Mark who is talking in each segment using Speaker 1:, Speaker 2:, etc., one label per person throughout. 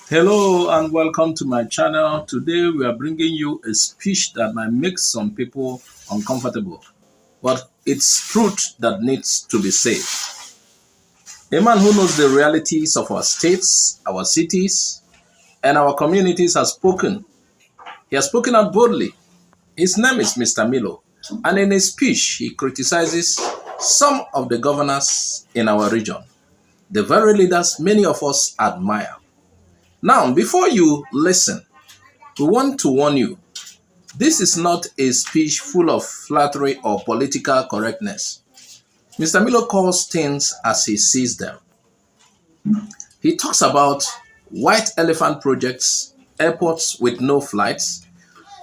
Speaker 1: Hello and welcome to my channel. Today we are bringing you a speech that might make some people uncomfortable, but it's truth that needs to be said. A man who knows the realities of our states, our cities, and our communities has spoken. He has spoken out boldly. His name is Mr. Milo, and in his speech he criticizes some of the governors in our region, the very leaders many of us admire. Now, before you listen, we want to warn you. This is not a speech full of flattery or political correctness. Mr. Milo calls things as he sees them. He talks about white elephant projects, airports with no flights,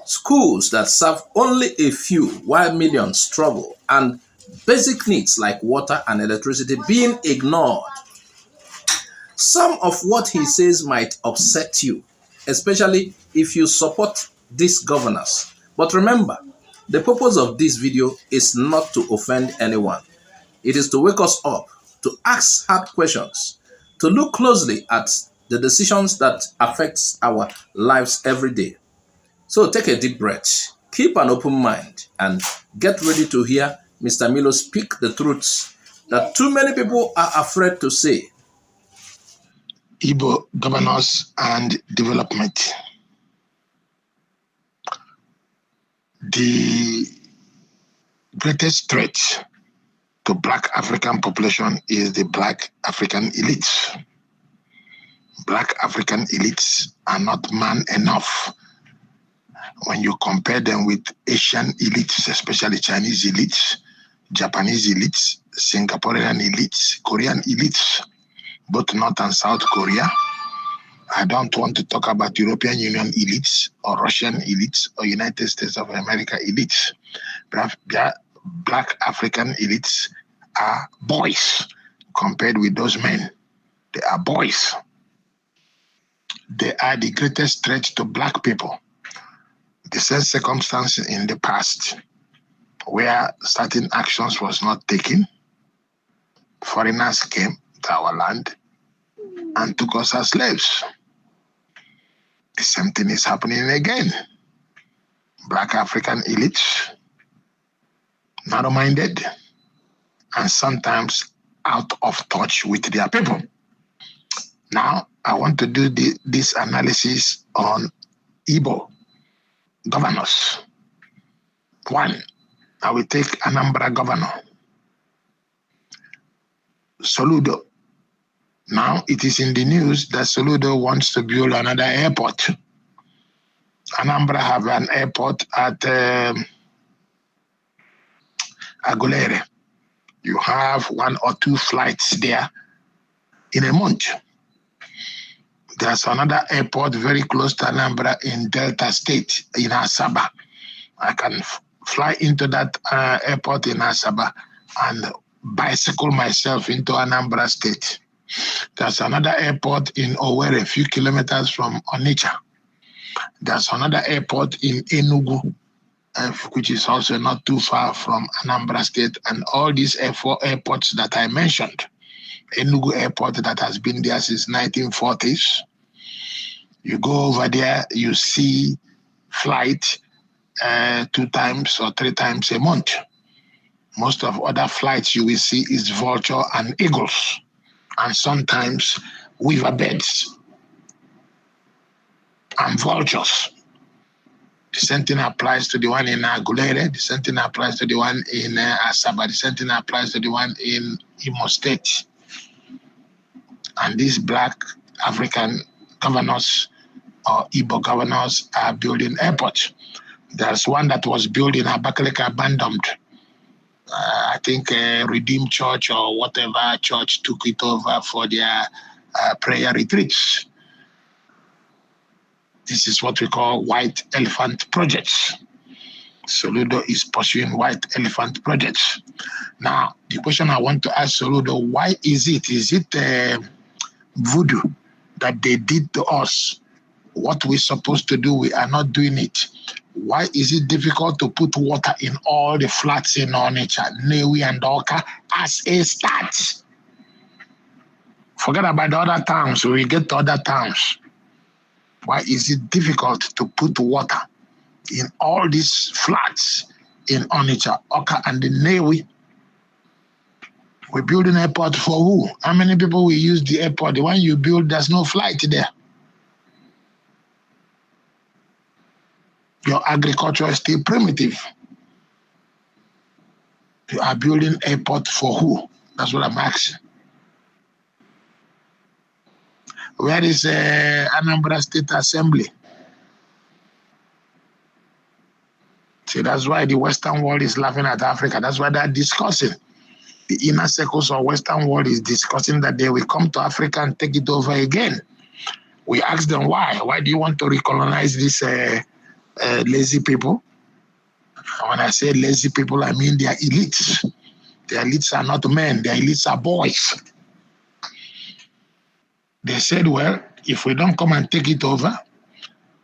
Speaker 1: schools that serve only a few while millions struggle, and basic needs like water and electricity being ignored. Some of what he says might upset you, especially if you support these governors. But remember, the purpose of this video is not to offend anyone. It is to wake us up, to ask hard questions, to look closely at the decisions that affect our lives every day. So take a deep breath, keep an open mind, and get ready to hear Mr. Milo speak the truths that too many people are afraid to say.
Speaker 2: Igbo governance and development. The greatest threat to Black African population is the Black African elites. Black African elites are not man enough when you compare them with Asian elites, especially Chinese elites, Japanese elites, Singaporean elites, Korean elites, both North and South Korea. I don't want to talk about European Union elites or Russian elites or United States of America elites. Black African elites are boys compared with those men. They are boys. They are the greatest threat to Black people. The same circumstances in the past where certain actions was not taken, foreigners came to our land and took us as slaves. The same thing is happening again. Black African elites, narrow-minded, and sometimes out of touch with their people. Now, I want to do this analysis on Igbo governors. One, I will take Anambra governor, Soludo. Now it is in the news that Soludo wants to build another airport. Anambra have an airport at Agulere. You have 1 or 2 flights there in a month. There's another airport very close to Anambra in Delta State, in Asaba. I can fly into that airport in Asaba and bicycle myself into Anambra State. There's another airport in Owerri, a few kilometers from Onitsha. There's another airport in Enugu, which is also not too far from Anambra State. And all these 4 airports that I mentioned, Enugu airport that has been there since 1940s. You go over there, you see flight 2 times or 3 times a month. Most of other flights you will see is vulture and eagles, and sometimes weaver beds and vultures. The same thing applies to the one in Agulere, the same thing applies to the one in Asaba, the same thing applies to the one in Imo State. And these Black African governors or Igbo governors are building airports. There's one that was built in Abakaliki, abandoned. I think Redeemed Church or whatever church took it over for their prayer retreats. This is what we call white elephant projects. Soludo is pursuing white elephant projects. Now, the question I want to ask Soludo, why is it? Is it voodoo that they did to us? What we're supposed to do, we are not doing it. Why is it difficult to put water in all the flats in Onitsha, Newi, and Oka as a start? Forget about the other towns. We get to other towns. Why is it difficult to put water in all these flats in Onitsha, Oka, and the Newi? We build an airport for who? How many people will use the airport? The one you build, there's no flight there. Your agriculture is still primitive. You are building airport for who? That's what I'm asking. Where is Anambra State Assembly? See, that's why the Western world is laughing at Africa. That's why they're discussing. The inner circles of Western world is discussing that they will come to Africa and take it over again. We ask them why. Why do you want to recolonize these lazy people? When I say lazy people, I mean they are elites. The elites are not men. The elites are boys. They said, well, if we don't come and take it over,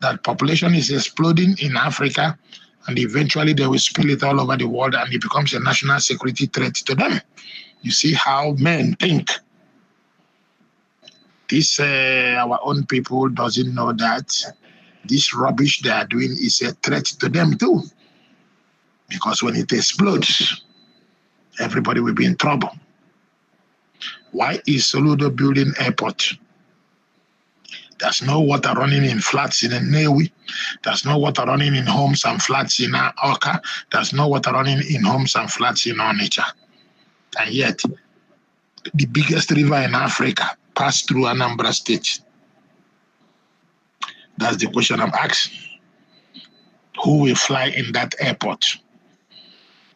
Speaker 2: that population is exploding in Africa, and eventually they will spill it all over the world, and it becomes a national security threat to them. You see how men think. This, our own people doesn't know that this rubbish they are doing is a threat to them too. Because when it explodes, everybody will be in trouble. Why is Soludo building airport? There's no water running in flats in Newi. There's no water running in homes and flats in Oka. There's no water running in homes and flats in Onitsha. And yet, the biggest river in Africa passed through Anambra State. That's the question I'm asking. Who will fly in that airport?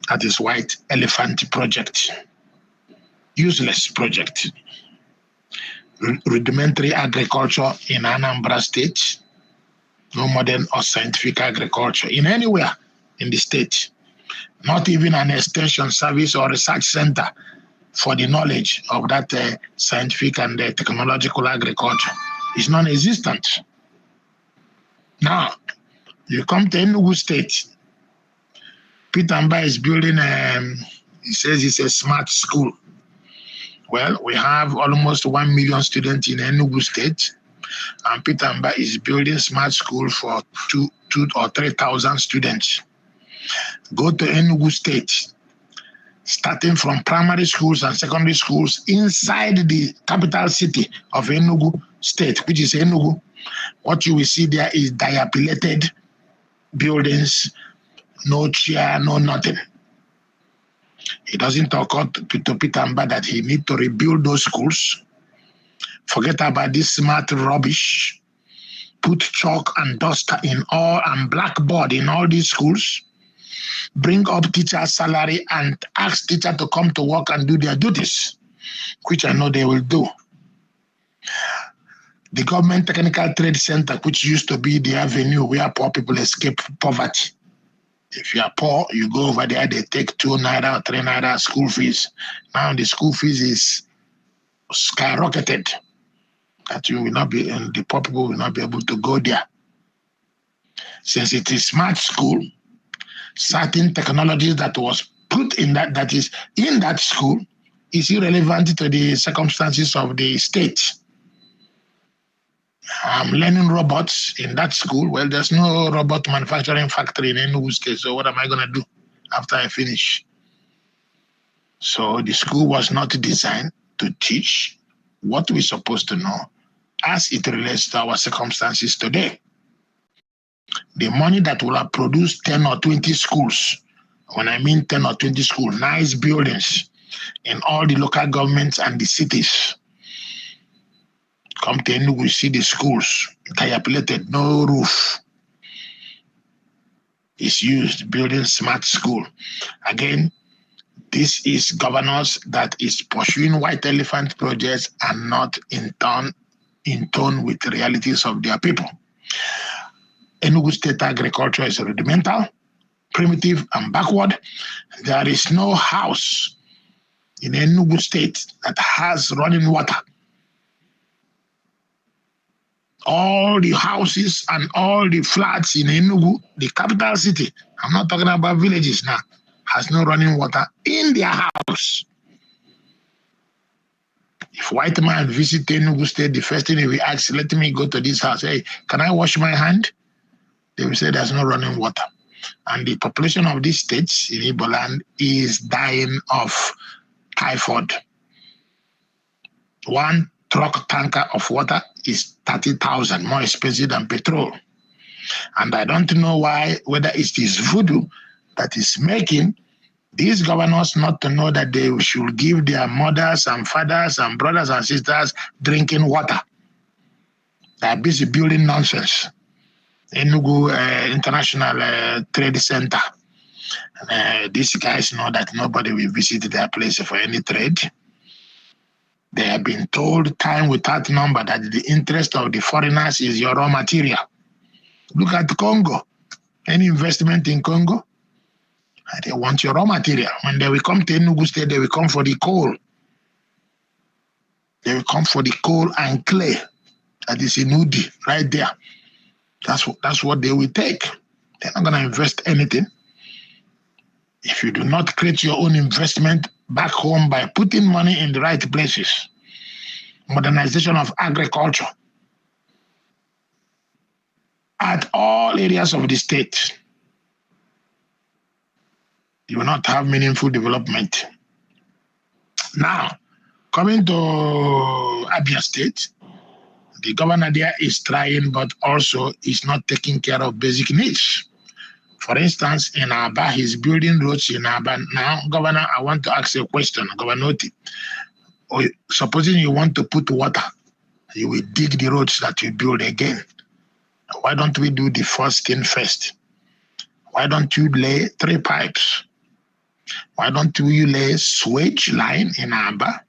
Speaker 2: That is White Elephant Project. Useless project. Rudimentary agriculture in Anambra State. No modern or scientific agriculture in anywhere in the state. Not even an extension service or research center for the knowledge of that scientific and technological agriculture. It's non-existent. Now, you come to Enugu State. Peter Mba is building, he says it's a smart school. Well, we have almost 1 million students in Enugu State, and Peter Mba is building smart school for 2,000 or 3,000 students. Go to Enugu State, starting from primary schools and secondary schools inside the capital city of Enugu State, which is Enugu. What you will see there is dilapidated buildings, no chair, no nothing. It doesn't occur to Peter Mba that he needs to rebuild those schools. Forget about this smart rubbish. Put chalk and dust in all and blackboard in all these schools. Bring up teachers' salary and ask teachers to come to work and do their duties, which I know they will do. The Government Technical Trade Center, which used to be the avenue where poor people escape poverty. If you are poor, you go over there, they take 2 naira or 3 naira school fees. Now the school fees is skyrocketed. That you will not be, and the poor people will not be able to go there. Since it is smart school, certain technologies that was put in that is in that school is irrelevant to the circumstances of the state. I'm learning robots in that school. Well, there's no robot manufacturing factory in Enugu State, so what am I going to do after I finish? So the school was not designed to teach what we're supposed to know as it relates to our circumstances today. The money that will have produced 10 or 20 schools, when I mean 10 or 20 schools, nice buildings in all the local governments and the cities. Come to Enugu, see the schools, dilapidated, no roof. It's used, building smart school. Again, this is governors that is pursuing white elephant projects and not in tone with the realities of their people. Enugu State agriculture is rudimental, primitive, and backward. There is no house in Enugu State that has running water. All the houses and all the flats in Enugu, the capital city, I'm not talking about villages now, has no running water in their house. If white man visit Enugu State, the first thing he will ask, let me go to this house. Hey, can I wash my hand? They will say there's no running water. And the population of these states in Igbo land is dying of typhoid. One truck tanker of water is 30,000, more expensive than petrol. And I don't know why, whether it's this voodoo that is making these governors not to know that they should give their mothers and fathers and brothers and sisters drinking water. They are busy building nonsense. Enugu International Trade Center. These guys know that nobody will visit their place for any trade. They have been told time without number that the interest of the foreigners is your raw material. Look at Congo. Any investment in Congo? They want your raw material. When they will come to Enugu State, they will come for the coal. They will come for the coal and clay. That is in Udi, right there. That's what they will take. They're not going to invest anything. If you do not create your own investment back home by putting money in the right places, modernization of agriculture at all areas of the state, you will not have meaningful development. Now, coming to Abia State, the governor there is trying, but also is not taking care of basic needs. For instance, in Abia, he's building roads in Abia. Now, Governor, I want to ask a question, Governor. Supposing you want to put water, you will dig the roads that you build again. Why don't we do the first thing first? Why don't you lay 3 pipes? Why don't you lay sewage line in Abia,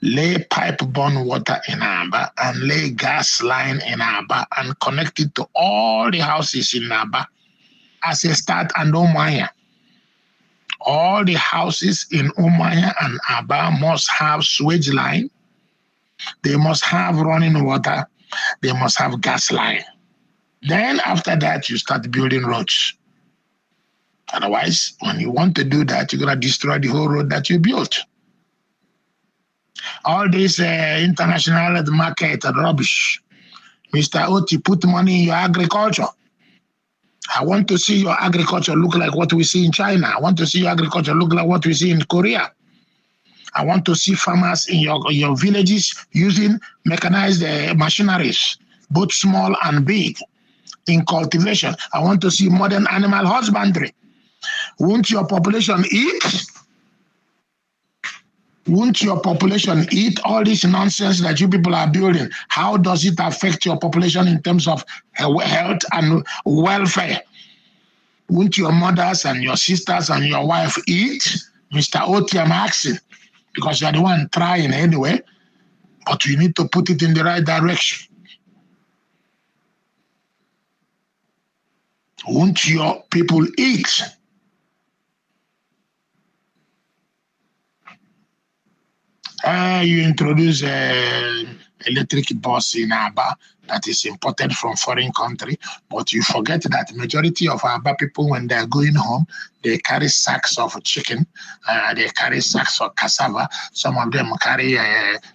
Speaker 2: lay pipe-borne water in Abia, and lay gas line in Abia, and connect it to all the houses in Abia as a start, and Umuahia. All the houses in Umuahia and Abia must have sewage line. They must have running water. They must have gas line. Then after that, you start building roads. Otherwise, when you want to do that, you're going to destroy the whole road that you built. All this international market rubbish. Mr. Oti, put money in your agriculture. I want to see your agriculture look like what we see in China. I want to see your agriculture look like what we see in Korea. I want to see farmers in your villages using mechanized machineries, both small and big, in cultivation. I want to see modern animal husbandry. Won't your population eat? Won't your population eat all this nonsense that you people are building? How does it affect your population in terms of health and welfare? Won't your mothers and your sisters and your wife eat? Mr. Oti, I'm asking, because you're the one trying anyway, but you need to put it in the right direction. Won't your people eat? You introduce electric bus in Abia that is imported from foreign country, but you forget that majority of Abia people, when they're going home, they carry sacks of chicken, they carry sacks of cassava, some of them carry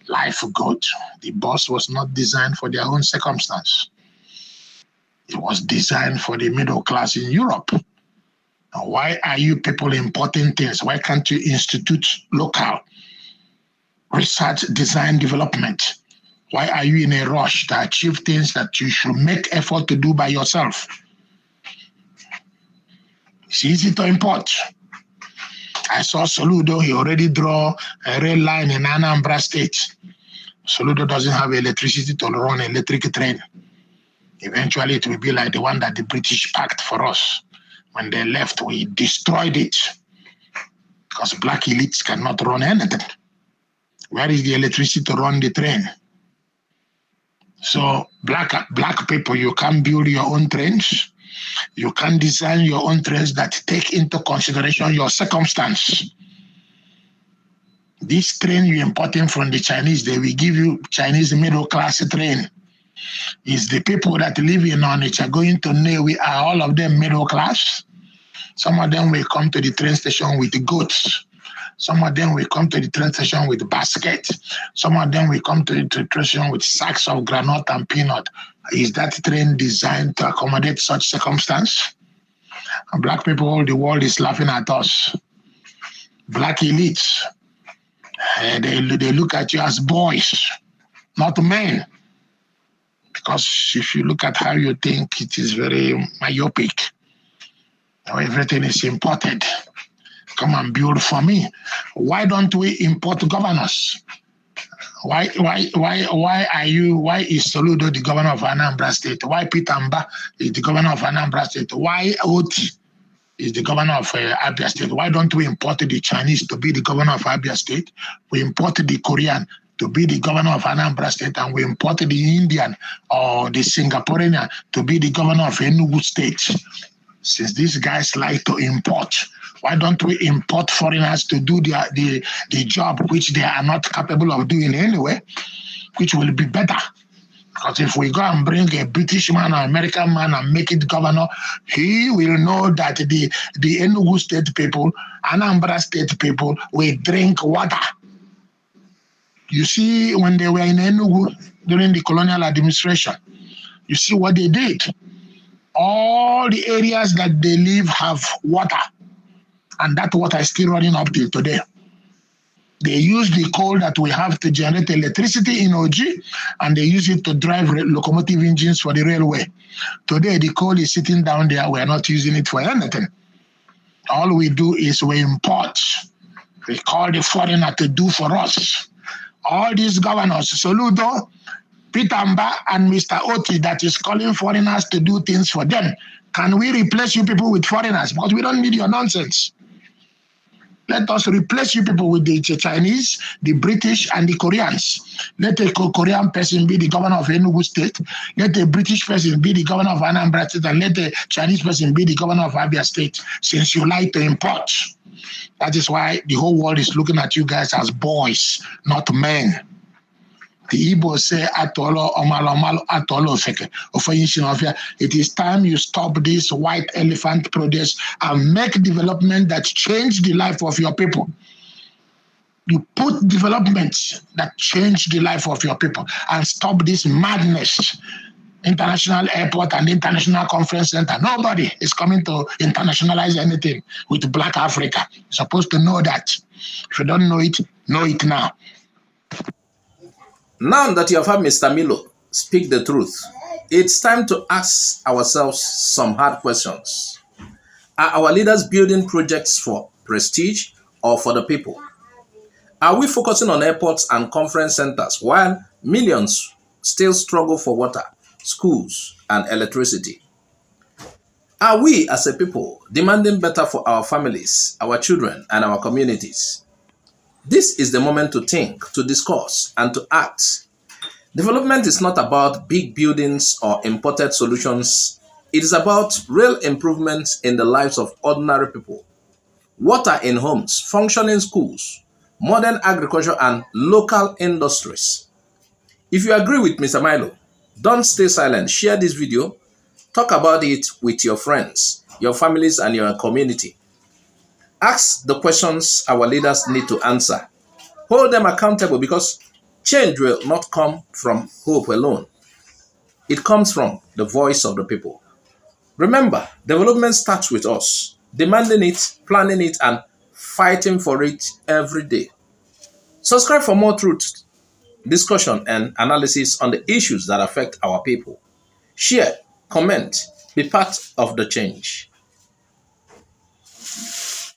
Speaker 2: live goat. The bus was not designed for their own circumstance. It was designed for the middle class in Europe. Now, why are you people importing things? Why can't you institute local research, design, development? Why are you in a rush to achieve things that you should make effort to do by yourself? It's easy to import. I saw Soludo, he already draw a rail line in Anambra State. Soludo doesn't have electricity to run an electric train. Eventually, it will be like the one that the British packed for us. When they left, we destroyed it because black elites cannot run anything. Where is the electricity to run the train? So black people, you can't build your own trains. You can't design your own trains that take into consideration your circumstance. This train you're importing from the Chinese, they will give you Chinese middle class train. Is the people that live in Onitsha going to know we are all of them middle class? Some of them will come to the train station with the goats Some of them will come to the train station with basket. Some of them will come to the train station with sacks of granite and peanut. Is that train designed to accommodate such circumstance? And black people, the world is laughing at us. Black elites, they look at you as boys, not men. Because if you look at how you think, it is very myopic. Now everything is imported. Come and build for me. Why don't we import governors? Why is Soludo the governor of Anambra State? Why Peter Mba is the governor of Anambra State? Why Oti is the governor of Abia State? Why don't we import the Chinese to be the governor of Abia State? We import the Korean to be the governor of Anambra State, and we import the Indian or the Singaporean to be the governor of Enugu State. Since these guys like to import, why don't we import foreigners to do the job which they are not capable of doing anyway, which will be better? Because if we go and bring a British man or American man and make it governor, he will know that the Enugu State people, Anambra State people will drink water. You see, when they were in Enugu during the colonial administration, you see what they did. All the areas that they live have water, and that water is still running up till today. They use the coal that we have to generate electricity in OG, and they use it to drive locomotive engines for the railway. Today, the coal is sitting down there. We are not using it for anything. All we do is we import. We call the foreigner to do for us. All these governors, Soludo, Peter Mba, and Mr. Oti, that is calling foreigners to do things for them. Can we replace you people with foreigners? But we don't need your nonsense. Let us replace you people with the Chinese, the British, and the Koreans. Let a Korean person be the governor of Enugu State. Let a British person be the governor of Anambra State, and let a Chinese person be the governor of Abia State, since you like to import. That is why the whole world is looking at you guys as boys, not men. The Igbo say, Atolo, Omalo, Omalo, Atolo, Feke. It is time you stop this white elephant project and make development that change the life of your people. You put development that change the life of your people and stop this madness. International airport and international conference center. Nobody is coming to internationalize anything with Black Africa. You're supposed to know that. If you don't know it now.
Speaker 1: Now that you have heard Mr. Milo speak the truth, it's time to ask ourselves some hard questions. Are our leaders building projects for prestige or for the people? Are we focusing on airports and conference centers while millions still struggle for water, schools, and electricity? Are we as a people demanding better for our families, our children, and our communities? This is the moment to think, to discuss, and to act. Development is not about big buildings or imported solutions. It is about real improvements in the lives of ordinary people. Water in homes, functioning schools, modern agriculture, and local industries. If you agree with Mr. Milo, don't stay silent. Share this video. Talk about it with your friends, your families, and your community. Ask the questions our leaders need to answer. Hold them accountable, because change will not come from hope alone. It comes from the voice of the people. Remember, development starts with us, demanding it, planning it, and fighting for it every day. Subscribe for more truth, discussion, and analysis on the issues that affect our people. Share, comment, be part of the change.